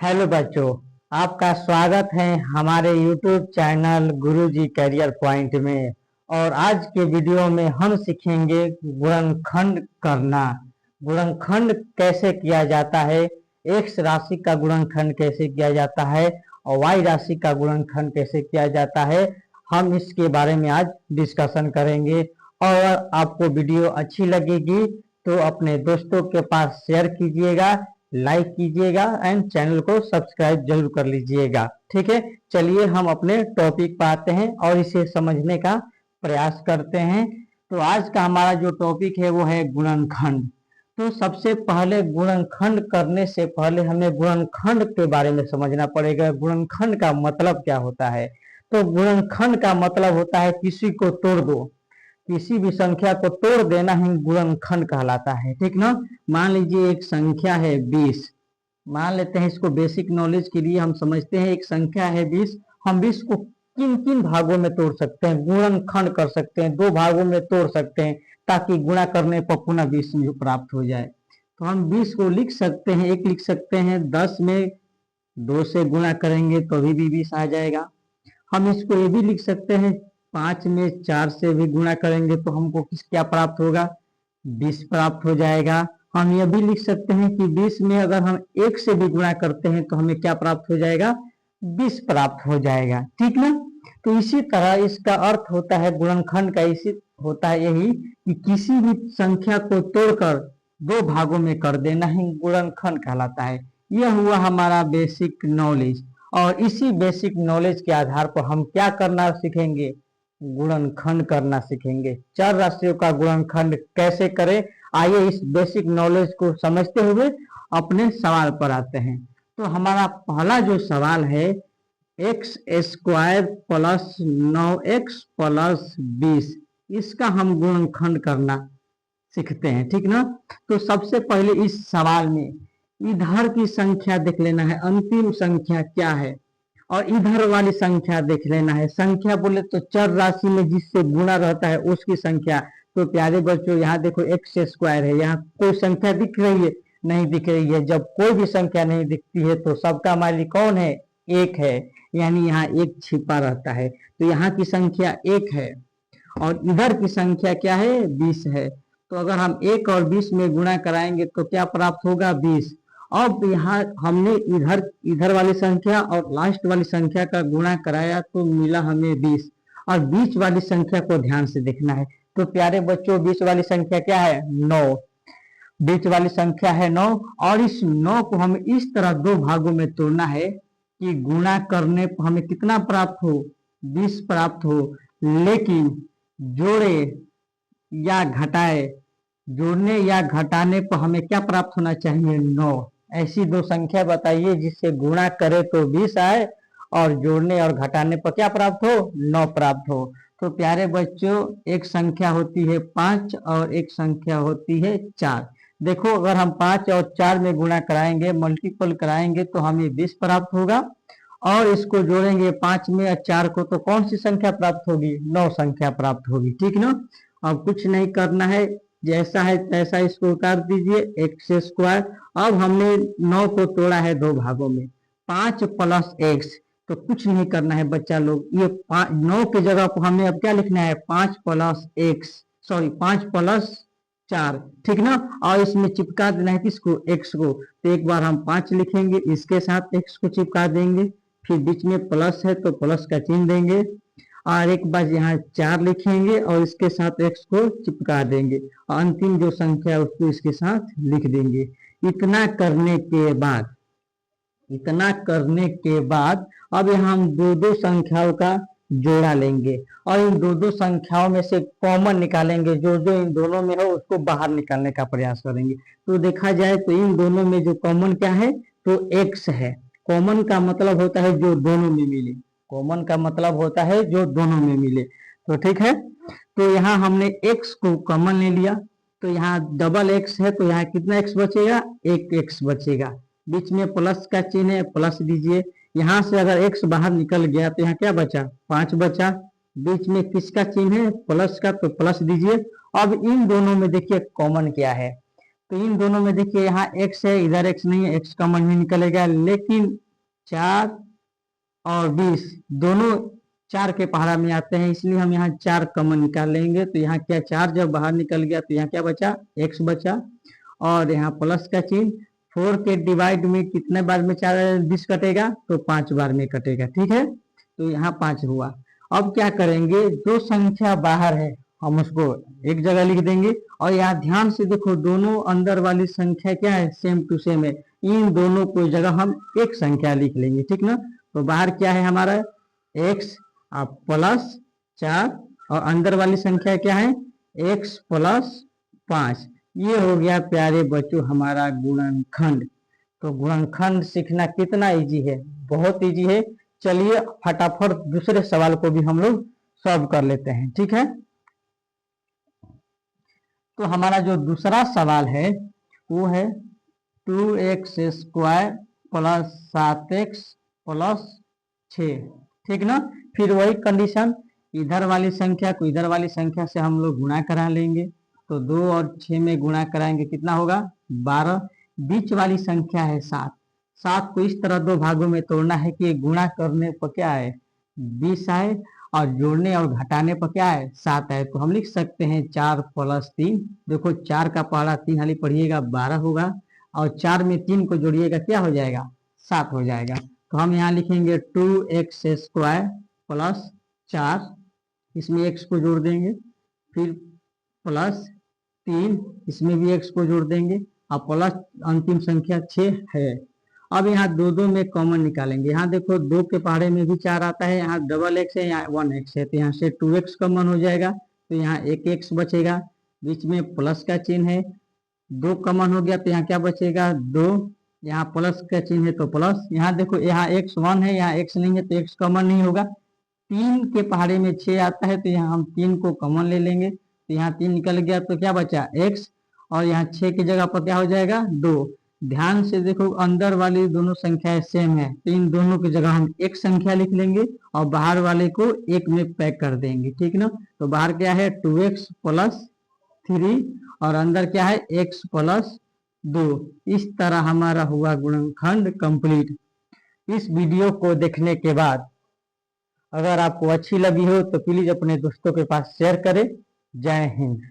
Hello बच्चों, आपका स्वागत है हमारे YouTube चैनल गुरुजी करियर पॉइंट में। और आज के वीडियो में हम सीखेंगे गुणनखंड करना। गुणनखंड कैसे किया जाता है, एक्स राशि का गुणनखंड कैसे किया जाता है और वाई राशि का गुणनखंड कैसे किया जाता है, हम इसके बारे में आज डिस्कशन करेंगे। और आपको वीडियो अच्छी लगेगी तो अपने दोस्तों के पास शेयर कीजिएगा, लाइक कीजिएगा एंड चैनल को सब्सक्राइब जरूर कर लीजिएगा। ठीक है, चलिए हम अपने टॉपिक पर आते हैं और इसे समझने का प्रयास करते हैं। तो आज का हमारा जो टॉपिक है वो है गुणनखंड। तो सबसे पहले गुणनखंड करने से पहले हमें गुणनखंड के बारे में समझना पड़ेगा। गुणनखंड का मतलब क्या होता है? तो गुणनखंड का मतलब होता है किसी को तोड़ दो, किसी भी संख्या को तोड़ देना ही गुणनखंड कहलाता है। ठीक ना। मान लीजिए एक संख्या है 20, मान लेते हैं, इसको बेसिक नॉलेज के लिए हम समझते हैं। एक संख्या है 20, हम 20 को किन किन भागों में तोड़ सकते हैं? गुणनखंड कर सकते हैं, दो भागों में तोड़ सकते हैं ताकि गुणा करने पर पुनः 20 प्राप्त हो जाए। तो हम 20 को लिख सकते हैं, एक लिख सकते हैं 10 में 2 से गुणा करेंगे तो भी 20 आ जाएगा। हम इसको ये भी लिख सकते हैं 5 में 4 से भी गुणा करेंगे तो हमको क्या प्राप्त होगा? 20 प्राप्त हो जाएगा। हम यह भी लिख सकते हैं कि 20 में अगर हम 1 से भी गुणा करते हैं तो हमें क्या प्राप्त हो जाएगा? 20 प्राप्त हो जाएगा। ठीक ना। तो इसी तरह इसका अर्थ होता है गुणनखंड का, इसी होता है यही कि किसी भी संख्या को तोड़कर दो भागों में कर देना ही गुणनखंड कहलाता है। यह हुआ हमारा बेसिक नॉलेज। और इसी बेसिक नॉलेज के आधार पर हम क्या करना सीखेंगे? गुणनखंड करना सीखेंगे। चार राशियों का गुणनखंड कैसे करें, आइए इस बेसिक नॉलेज को समझते हुए अपने सवाल पर आते हैं। तो हमारा पहला जो सवाल है, x square plus 9x plus 20, इसका हम गुणनखंड करना सीखते हैं। ठीक ना। तो सबसे पहले इस सवाल में इधर की संख्या देख लेना है, अंतिम संख्या क्या है, और इधर वाली संख्या देख लेना है। संख्या बोले तो चर राशि में जिससे गुणा रहता है उसकी संख्या। तो प्यारे बच्चों, यहाँ देखो एक्स स्क्वायर है, यहाँ कोई संख्या दिख रही है? नहीं दिख रही है। जब कोई भी संख्या नहीं दिखती है तो सबका मालिक कौन है? एक है, यानी यहाँ एक छिपा रहता है। तो यहाँ की संख्या 1 है और इधर की संख्या क्या है? 20 है। तो अगर हम 1 और 20 में गुणा कराएंगे तो क्या प्राप्त होगा? 20। अब यहाँ हमने इधर वाली संख्या और लास्ट वाली संख्या का गुणा कराया तो मिला हमें 20। और बीच वाली संख्या को ध्यान से देखना है। तो प्यारे बच्चों, बीच वाली संख्या क्या है? 9। बीच वाली संख्या है 9 और इस 9 को हमें इस तरह दो भागों में तोड़ना है कि गुणा करने पर हमें कितना प्राप्त हो? 20 प्राप्त हो। लेकिन जोड़े या घटाए, जोड़ने या घटाने पर हमें क्या प्राप्त होना चाहिए? 9। ऐसी दो संख्या बताइए जिससे गुणा करे तो 20 आए और जोड़ने और घटाने पर क्या प्राप्त हो? 9 प्राप्त हो। तो प्यारे बच्चों, एक संख्या होती है 5 और एक संख्या होती है 4। देखो, अगर हम 5 और 4 में गुणा कराएंगे, मल्टीपल कराएंगे तो हमें 20 प्राप्त होगा। और इसको जोड़ेंगे 5 में और 4 को तो कौन सी संख्या प्राप्त होगी? 9 संख्या प्राप्त होगी। ठीक ना। अब कुछ नहीं करना है, जैसा है तैसा इसको उतार दीजिए, एक्स स्क्वायर। अब हमने 9 को तोड़ा है दो भागों में, 5 प्लस एक्स। तो कुछ नहीं करना है बच्चा लोग, ये 9 की जगह को हमें अब क्या लिखना है? 5 प्लस एक्स, सॉरी 5 प्लस 4। ठीक ना। और इसमें चिपका देना है किसको? एक्स को। तो एक बार हम 5 लिखेंगे, इसके साथ एक्स को चिपका देंगे, फिर बीच में प्लस है तो प्लस का चिन्ह देंगे, और एक बार यहाँ 4 लिखेंगे और इसके साथ एक्स को चिपका देंगे, और अंतिम जो संख्या है उसको इसके साथ लिख देंगे। इतना करने के बाद, अब यहाँ हम दो दो संख्याओं का जोड़ा लेंगे और इन दो दो संख्याओं में से कॉमन निकालेंगे। जो जो इन दोनों में हो उसको बाहर निकालने का प्रयास करेंगे। तो देखा जाए तो इन दोनों में जो कॉमन क्या है? तो एक्स है। कॉमन का मतलब होता है जो दोनों में मिले। कॉमन का मतलब होता है जो दोनों में मिले। तो ठीक है, तो यहाँ हमने x को कॉमन ले लिया, तो यहाँ डबल x है तो यहाँ कितना x बचेगा? एक x बचेगा। बीच में प्लस का चिन्ह है, प्लस दीजिए। यहाँ से अगर x बाहर निकल गया तो यहाँ क्या बचा? 5 बचा। बीच में किसका चिन्ह है? प्लस का, तो प्लस दीजिए। अब इन दोनों में देखिए कॉमन क्या है? तो इन दोनों में देखिए यहाँ x है, इधर x नहीं है, x कॉमन ही निकलेगा, लेकिन 4 और 20 दोनों 4 के पहाड़ा में आते हैं, इसलिए हम यहाँ 4 कॉमन निकाल लेंगे। तो यहाँ क्या 4 जब बाहर निकल गया तो यहाँ क्या बचा, x बचा, और यहाँ प्लस का चिन्ह। 4 के डिवाइड में कितने बार में 20 कटेगा, तो 5 बार में कटेगा, ठीक है। तो यहाँ 5 हुआ। अब क्या करेंगे, जो संख्या बाहर है हम उसको एक जगह लिख देंगे, और यहाँ ध्यान से देखो दोनों अंदर वाली संख्या क्या है, सेम टू सेम है, इन दोनों को जगह हम एक संख्या लिख लेंगे, ठीक ना। तो बाहर क्या है हमारा x प्लस 4, और अंदर वाली संख्या क्या है x प्लस 5। ये हो गया प्यारे बच्चों हमारा गुणनखंड। तो गुणनखंड सीखना कितना इजी है, बहुत इजी है। चलिए फटाफट दूसरे सवाल को भी हम लोग सॉल्व कर लेते हैं, ठीक है। तो हमारा जो दूसरा सवाल है वो है 2x² प्लस 7x प्लस 6, ठीक ना। फिर वही कंडीशन, इधर वाली संख्या को इधर वाली संख्या से हम लोग गुणा करा लेंगे। तो 2 और 6 में गुणा कराएंगे, कितना होगा 12। बीच वाली संख्या है 7, 7 को इस तरह दो भागों में तोड़ना है कि गुणा करने पर क्या है 20 आए, और जोड़ने और घटाने पर क्या है 7 है। तो हम लिख सकते हैं 4 प्लस 3। देखो 4 का पहाड़ा 3 हाली पढ़िएगा 12 होगा, और 4 में 3 को जोड़िएगा क्या हो जाएगा 7 हो जाएगा। तो हम यहाँ लिखेंगे 2x² प्लस 4, इसमें x को जोड़ देंगे, फिर प्लस 3, इसमें भी x को जोड़ देंगे, और प्लस अंतिम संख्या 6 है। अब यहाँ दो में कॉमन निकालेंगे। यहाँ देखो 2 के पहाड़े में भी 4 आता है, यहाँ डबल x है, यहाँ 1x है, तो यहाँ से 2x कॉमन हो जाएगा। तो यहाँ एक x बचेगा, बीच में प्लस का चिन्ह है, 2 कॉमन हो गया, तो यहाँ क्या बचेगा 2, यहाँ प्लस का चिन्ह है तो प्लस। यहाँ देखो यहाँ x 1 है, यहाँ x नहीं है तो x कॉमन नहीं होगा। 3 के पहाड़े में 6 आता है, तो यहाँ हम 3 को कॉमन ले लेंगे, तो यहाँ 3 निकल गया, तो क्या बचा x, और यहाँ 6 की जगह पर क्या हो जाएगा 2। ध्यान से देखो अंदर वाली दोनों संख्याएं सेम है, तो इन दोनों की जगह हम एक संख्या लिख लेंगे और बाहर वाले को एक में पैक कर देंगे, ठीक ना। तो बाहर क्या है 2x प्लस 3, और अंदर क्या है x प्लस 2। इस तरह हमारा हुआ गुणनखंड कंप्लीट। इस वीडियो को देखने के बाद अगर आपको अच्छी लगी हो तो प्लीज अपने दोस्तों के पास शेयर करें। जय हिंद।